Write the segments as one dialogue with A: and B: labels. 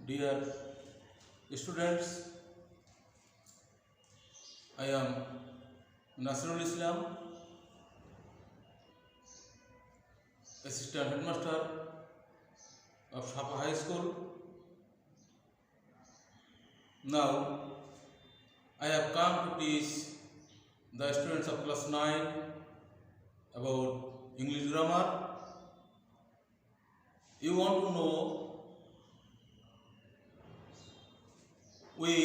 A: Dear students, I am Nasrul Islam, Assistant Headmaster of Shapa High School. Now, I have come to teach the students of class 9 about English grammar. You want to know we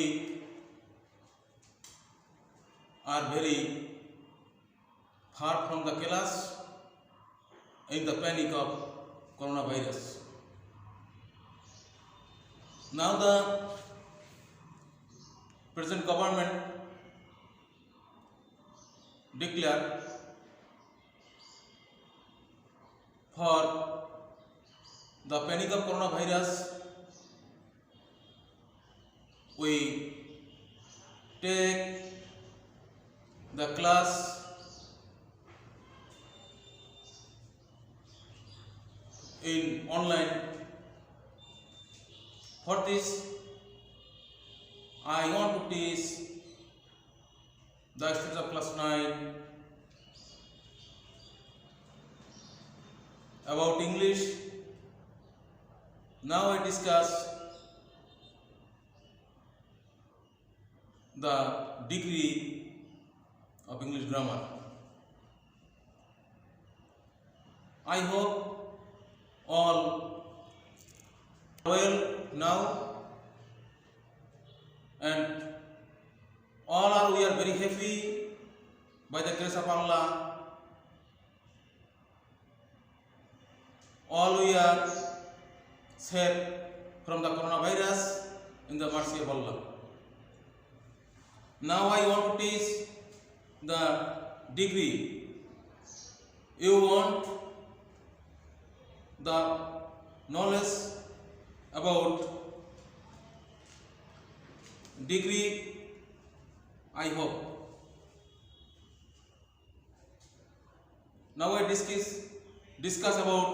A: are very far from the class in the panic of coronavirus. Now the present government declared for the panic of coronavirus, we take the class in online. For this, I want to teach the students of class 9 about English. Now I discuss the degree of English grammar. I hope all well now, and we are very happy by the grace of Allah. All we are safe from the coronavirus in the mercy of Allah. Now I want to teach the degree. You want the knowledge about degree, I hope. Now I discuss about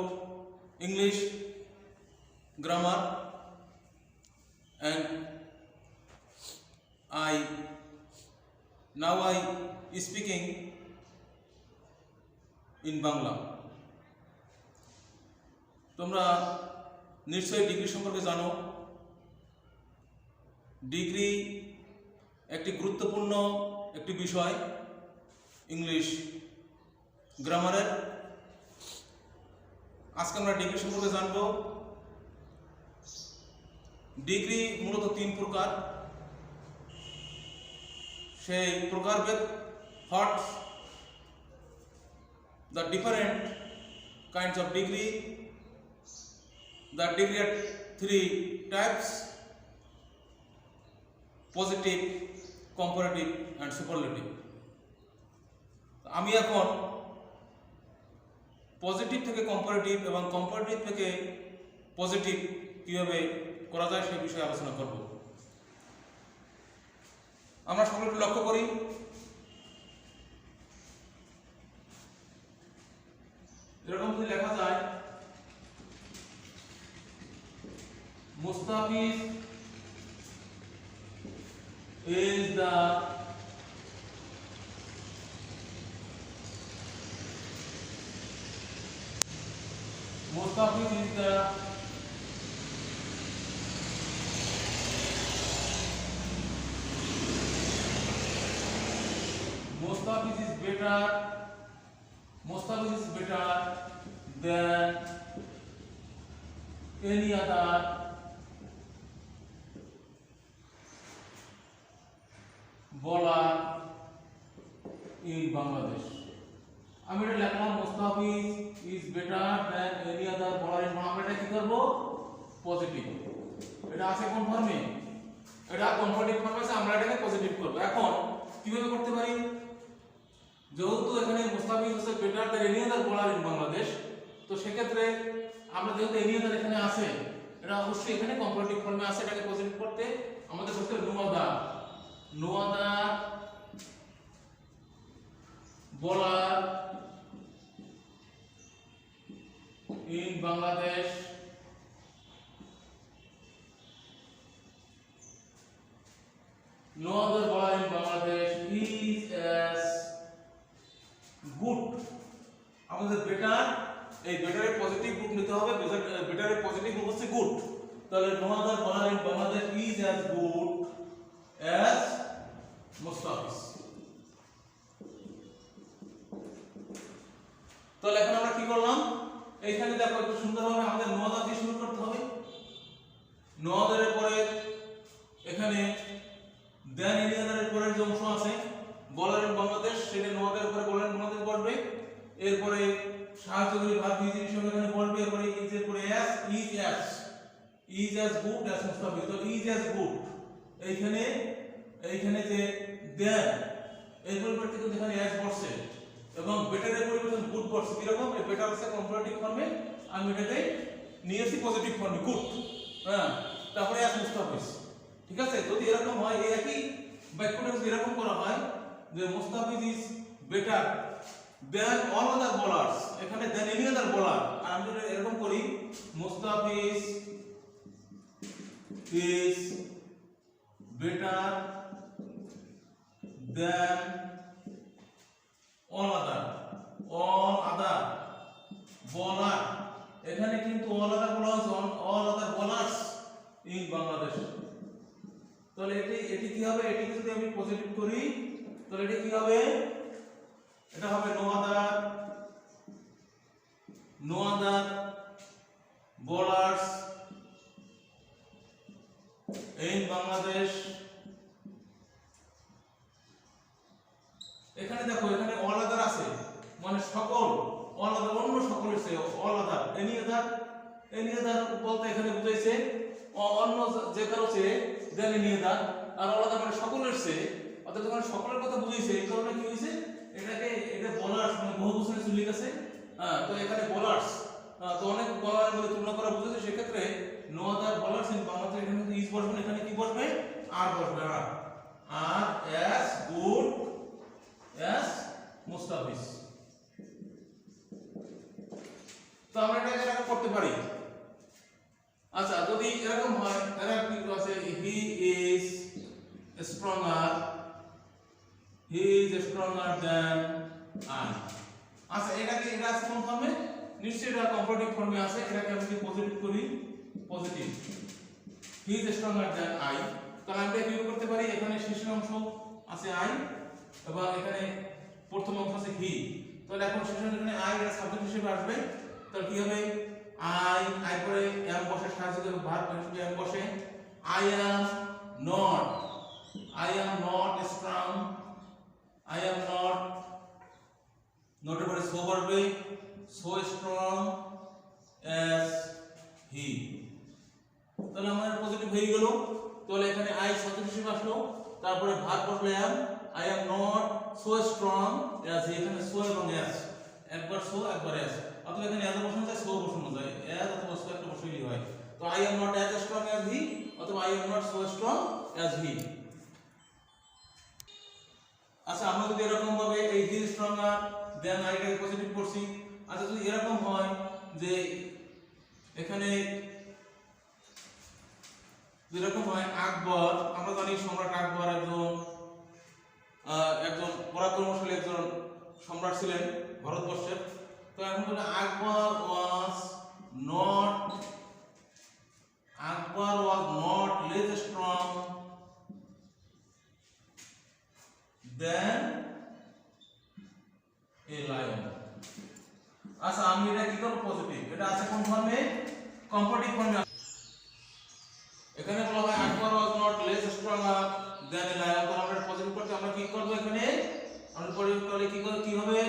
A: English grammar, and I speaking in Bangla. তোমরা নিশ্চয়ই degree সম্পর্কে জানো। Degree একটি গুরুত্বপূর্ণ একটি বিষয় English গ্রামারের। আজকে আমরা ডিগ্রি সম্পর্কে জানব। ডিগ্রি মূলত 3 প্রকার। সেই প্রকারভেদ what the different kinds of degree. The degree are 3 types: positive, comparative and superlative. আমি এখন পজিটিভ থেকে কম্পারেটিভ এবং কম্পারেটিভ থেকে পজিটিভ কিভাবে করা যায় সেই বিষয়ে আলোচনা করব। আমরা সকলে একটু লক্ষ্য করি, এরকম যদি লেখা যায় Mustafiz is the Mustafiz is better than any other bowler in Bangladesh. আমি এটা লিখলাম Mustafiz is better than any other bowler in Bangladesh. আমরা এটা কি করব? পজিটিভ। এটা আছে কোন ফর্মে? এটা কম্পারেটিভ ফর্মে আছে, আমরা এটাকে পজিটিভ করব। এখন কিভাবে করতে পারি? যেহেতু এখানে মুস্তাফিজ হচ্ছে better than any other bowler in Bangladesh, তো সেক্ষেত্রে আমরা যেহেতু এনি আদার এখানে আছে, এটা অবশ্যই এখানে কম্পারেটিভ ফর্মে আছে, এটাকে পজিটিভ করতে আমাদের করতে no other bowler in Bangladesh no other bowler in Bangladesh is as good. আমাদের বেটার, এই বেটারের পজিটিভ রূপ নিতে হবে, বেটারের পজিটিভ রূপ হচ্ছে গুড। তাহলে no other bowler in Bangladesh is as good as Mustafiz. তাহলে এখন আমরা কি করলাম, এইখানে দেখো একটু সুন্দরভাবে আমাদের no other দিয়ে শুরু করতে হবে। no other এর পরে এখানে দেন এনি আদার এর পরের যে অংশ আছে বলার ইন বাংলাদেশ, সেটা no other এর পরে বলার ইন বাংলাদেশ বসবে। এরপরে সাহায্যকারী ভার্ব ইজ এর সঙ্গে এখানে বসবে। এরপরে ইজ এর পরে as is as good as Mustafiz. তো is as good এইখানে যে দেন এর পরিবর্তে কিন্তু এখানে as বসছে এবং বেটারের পরিবর্তে গুড বসছে। কি রকম, এই বেটার আছে কম্পারেটিভ ফর্মে, আমি এটাকে নিয়েছি পজিটিভ ফর্মে গুড। হ্যাঁ, তারপরে as মুস্তাফিজ। ঠিক আছে, যদি এরকম হয়, এই একই বাক্যটা যদি এরকম করা হয় যে Mustafiz is better than all other bowlers, এখানে দেন এনি আদার বোলার, আর আমি যদি এরকম করি Mustafiz is better than all other bowler, এখানে কিন্তু all other bowlers in Bangladesh. তাহলে এটি কি হবে, এটিকে যদি আমি পজিটিভ করি তাহলে এটা কি হবে, এটা হবে no other bowlers in Bangladesh। এখানে দেখো, এখানে all other আছে, মানে সকল, all other অন্য সকলের চেয়ে, all other any other বলতে এখানে বুঝাইছে অন্য যে কারো চেয়ে দেন any other, আর all other মানে সকলের চেয়ে, অর্থাৎ যখন সকলের কথা বুঝাইছে এই কারণে কি হইছে, এটা বোলার্স মানে বহুবচনের উল্লেখ আছে। তো এখানে বোলার্স, তো অনেক বোলারের মধ্যে তুলনা করা বুঝাইছে, সেক্ষেত্রে no other bowlers in Bangladesh, এখানে কিন্তু ইজ বসবে, এখানে কি বসবে, আর বসবে, আর as good as মুস্তাফিজ। তো আমরা এটা এরকম করতে পারি। আচ্ছা, যদি এরকম হয় তাহলে কি আছে, he is stronger than I। আচ্ছা, এটা আছে কোন ফর্মে, নিশ্চয়ই এটা কম্পারেটিভ ফর্মে আছে। এটাকে আমি যদি পজিটিভ করি, positive he is stronger than I, তাহলে আমরা কি করতে পারি, এখানে শেষের অংশ আছে I এবং এখানে প্রথম অংশ আছে হি। তাহলে এখন শেষের এখানে I এর সাবজেক্ট হিসেবে আসবে। তাহলে কি হবে, I পরে am বসে, সাহায্যকারী ভার্ব হিসেবে am বসে। I am not strong, I am not এর পরে so বসবে, so strong as he। তাহলে আমাদের পজিটিভ হয়ে গেল। তাহলে এখানে I সাবজেক্ট হিসেবে আসলো, তারপরে ভার্ব বসলে I am not so strong as he, এখানে so এবং as, একবার so একবার as, অথবা এখানে as বসানো যায়, so বসানো যায়, as অথবা so একটা বসাইলেই হয়। তো I am not as strong as he অথবা I am not so strong as he। আচ্ছা, আমরা যদি এরকম ভাবে এই হি স্ট্রঙ্গার দেন I কে পজিটিভ করছি। আচ্ছা, যদি এরকম হয় যে এখানে যেরকম হয় আকবর, আমরা জানি সম্রাট আকবর একজন পরাক্রমশালী একজন সম্রাট ছিলেন ভারতবর্ষের। তো এখন বলে Akbar was not less strong than a lion. আচ্ছা, আমি এটা কি করব, পজিটিভ, এটা আছে কোন ফর্মে, কম্পারেটিভ ফর্মে। এখানে বলা হয় Akbar was not less stronger than a lion, তো আমরা পজিটিভ করতে আমরা কি করব, এখানে আমরা পজিটিভ করলে কি হবে,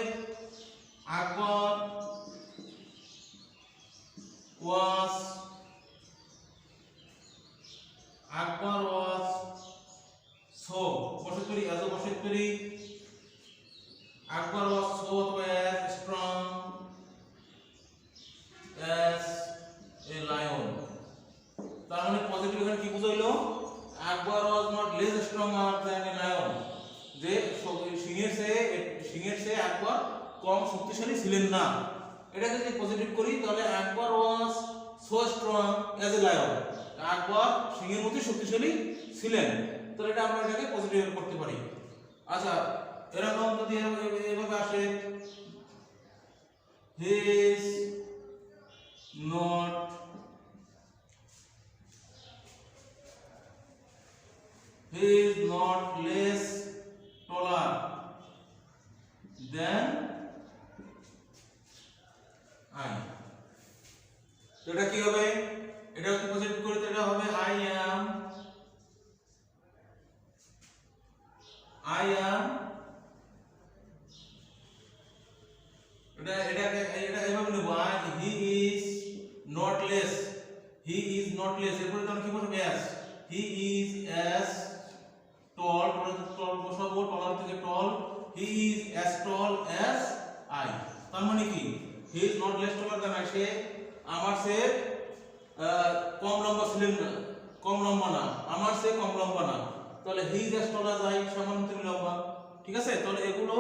A: আকবর ওয়াজ সো বসতরি, এজ বসতরি, আকবর ওয়াজ সো অথবা as strong as a lion। তার মানে পজিটিভ এখানে কি বুঝাইলো, Akbar was not less stronger than a lion, যে সিংহের চেয়ে আকবর কম শক্তিশালী ছিলেন না। এটাকে যদি পজিটিভ করি তাহলে Akbar was so strong as a lion, Akbar সিংহের মতো শক্তিশালী ছিলেন। তো এটা আমরা এটাকে পজিটিভ করতে পারি। আচ্ছা এরকম যদি এভাবে আসে he is not less taller than I, তো এটা কি হবে, এটা যদি পজিটিভ করি তো এটা হবে I am এটা এভাবে নেব he is not less এরপরে তখন কি বলবো as he is as tall বসাবো tall থেকে tall he is as tall as I, তার মানে কি he is not less taller than I, সে আমার সে কম লম্বা না আমার সে কম লম্বা না, তাহলে he is as tall as I সমান তুমি লম্বা। ঠিক আছে, তাহলে এগুলো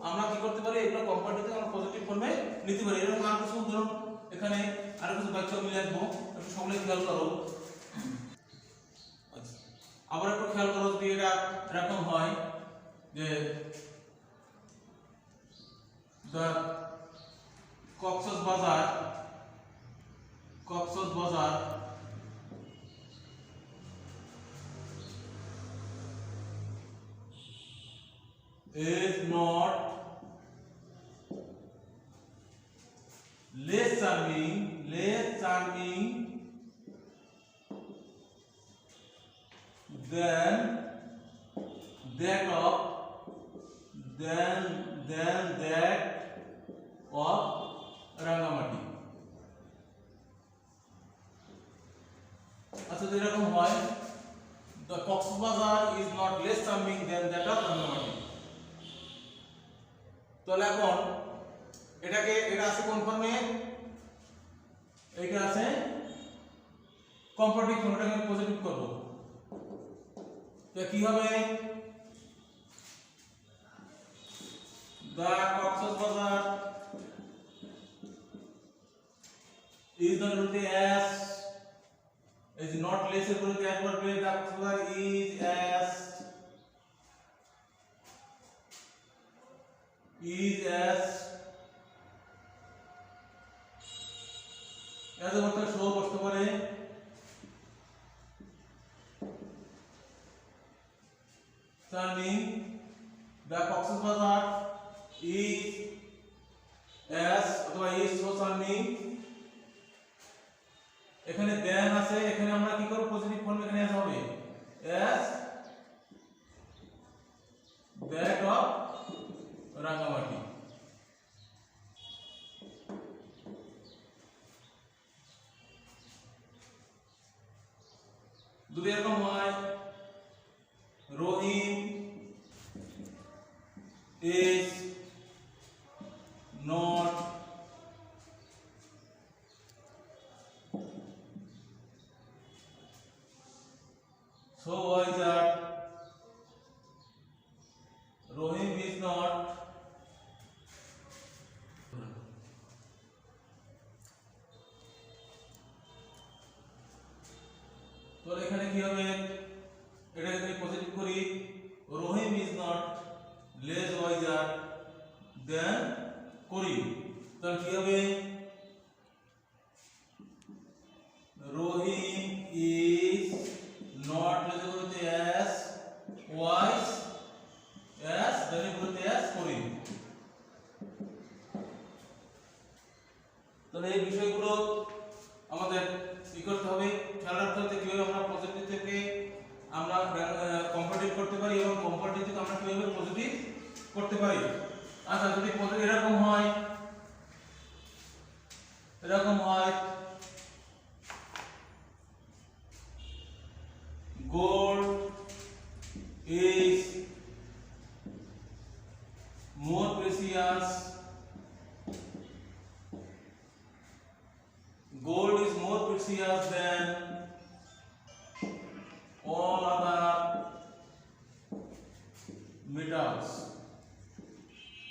A: আমরা কি করতে পারি, এগুলো কম্পারেটিভ আমরা পজিটিভ ফর্মে নিতে পারি। এরকম আর কিছু ধরুন এখানে আর কিছু বাক্য আমি লিখবো, একটু সকলে খেয়াল করো। আবার একটু খেয়াল করো যদি এটা এরকম হয় যে the Cox's Bazar is not less charming than that of Rangamati. আচ্ছা এরকম হয় the Cox's Bazar is not less charming than that of Rangamati, তাহলে এখন এটা আছে কোন ফর্মে, এইটা আছে কম্পারেটিভ ফর্মে, এটাকে পজিটিভ করব, তো কি হবে the কক্সবাজার is not বলতে as is not less এর বলতে একবার পেয়ে the কক্সবাজার is as বলতে শো বসতে পারে, charming the Cox's Bazar is as অথবা is so charming, এখানে দেন আছে, এখানে আমরা কি করব পজিটিভ ফর্ম এখানে as হবে as that of রাঙ্গামাটি। যদি এরকম হয় রহিম is not so wiser, Rohim is not তো এখানে কি হবে, এটা যদি পজিটিভ করি রহিম is not less wiser than করিম, তাহলে কি হবে রহিম is not less বলতে as wise as then বলতে as করিম। তাহলে এই বিষয়গুলো আমাদের কি করতে হবে, খেয়াল রাখতে হবে কিভাবে আমরা পজিটিভ থেকে আমরা কম্পারেটিভ করতে পারি এবং কম্পারেটিভ থেকে আমরা কিভাবে পজিটিভ করতে পারি। আচ্ছা যদি এরকম হয় gold is more precious than all other metals,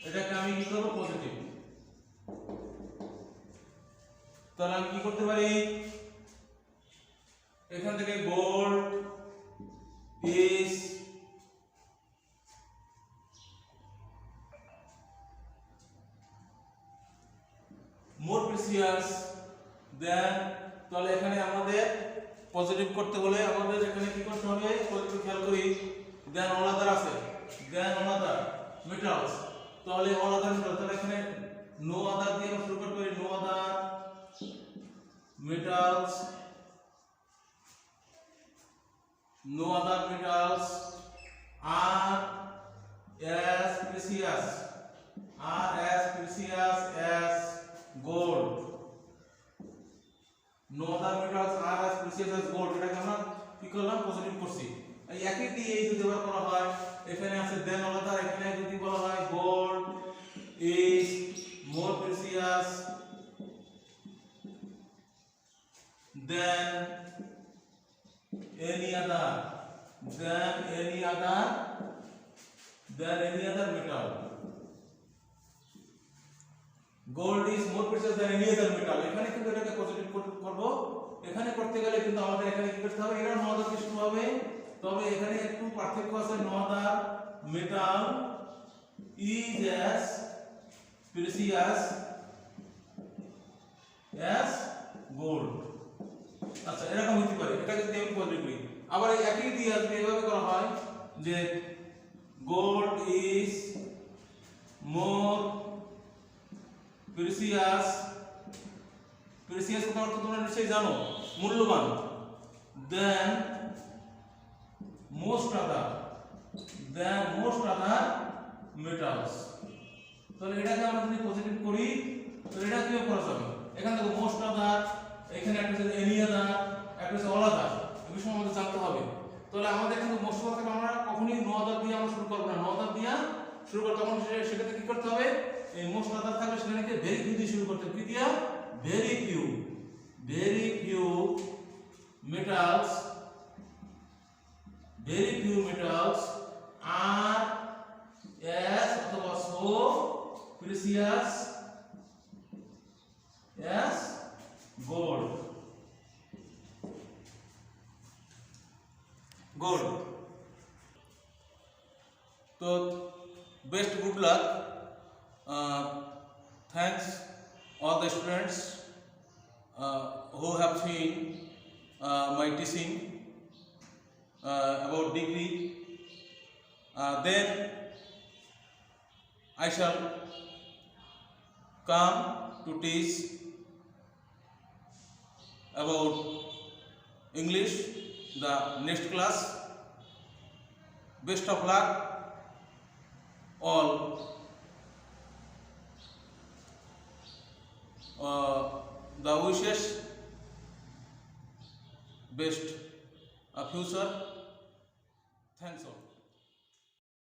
A: এটাকে আমি কি করব পজিটিভ, তাহলে আমি কি করতে পারি এখান থেকে gold is তাহলে এখানে আমাদের পজিটিভ করতে হলে আমাদের এখানে কি করতে হবে? পজিটিভ খেয়াল করি, দেন অল আদার আছে, দেন অল আদার মেটালস, তাহলে অল আদার মেটালস, তাহলে এখানে নো আদার দিয়ে আমরা শুরু করতে পারি, no other metals, no other metals are as precious as gold. No other metals are as precious as gold. এটাকে আমরা কি করলাম? পজিটিভ করছি। এই একই দিয়ে এই যদি ব্যবহার করা হয়, এখানে আছে দেন অল আদার, এখানে যদি বলা হয় gold is more precious than any other metal. Gold is more precious than any other metal. এখানে কিন্তু এটাকে পজিটিভ করব। এখানে করতে গেলে কিন্তু আমাদের এখানে কি করতে হবে? এটা নো আদার দিয়ে শুরু হবে, তবে এখানে একটু পার্থক্য আছে, no other metal is as precious as gold. আচ্ছা, এরকম হতে পারে, এটাকে যদি আমি পজিটিভ করি। আবার এই একই দিয়ে যদি এভাবে করা হয় যে gold is more precious, precious কথার অর্থ তোমরা নিশ্চয়ই জানো, মূল্যবান, দেন মোস্ট আদার মেটালস। তাহলে এটাকে আমরা যদি পজিটিভ করি তাহলে এটা কিভাবে করা যাবে? এখান থেকে মোস্ট আদার, এখানে একটা আছে এনি আদার, একটা আছে অল আদার, এই বিষয়ে আমাদের জানতে হবে। তাহলে আমাদের কিন্তু মোস্ট আদার থেকে আমরা কখনোই নো আদার দিয়ে আমরা শুরু করব না, নো আদার দিয়ে শুরু করতে তখন সেটাতে কি করতে হবে? এই মোস্ট আদার থাকলে সেখানে ভেরি ফিউ দিয়ে শুরু করতে হবে। কি দিয়া? ভেরি ফিউ মেটালস আর as অথবা so precious as gold. So best good luck. Thanks all the students who have seen my teaching about degree. Then I shall come to teach about English, the next class. Best of luck all. The wishes, best future. Thanks all.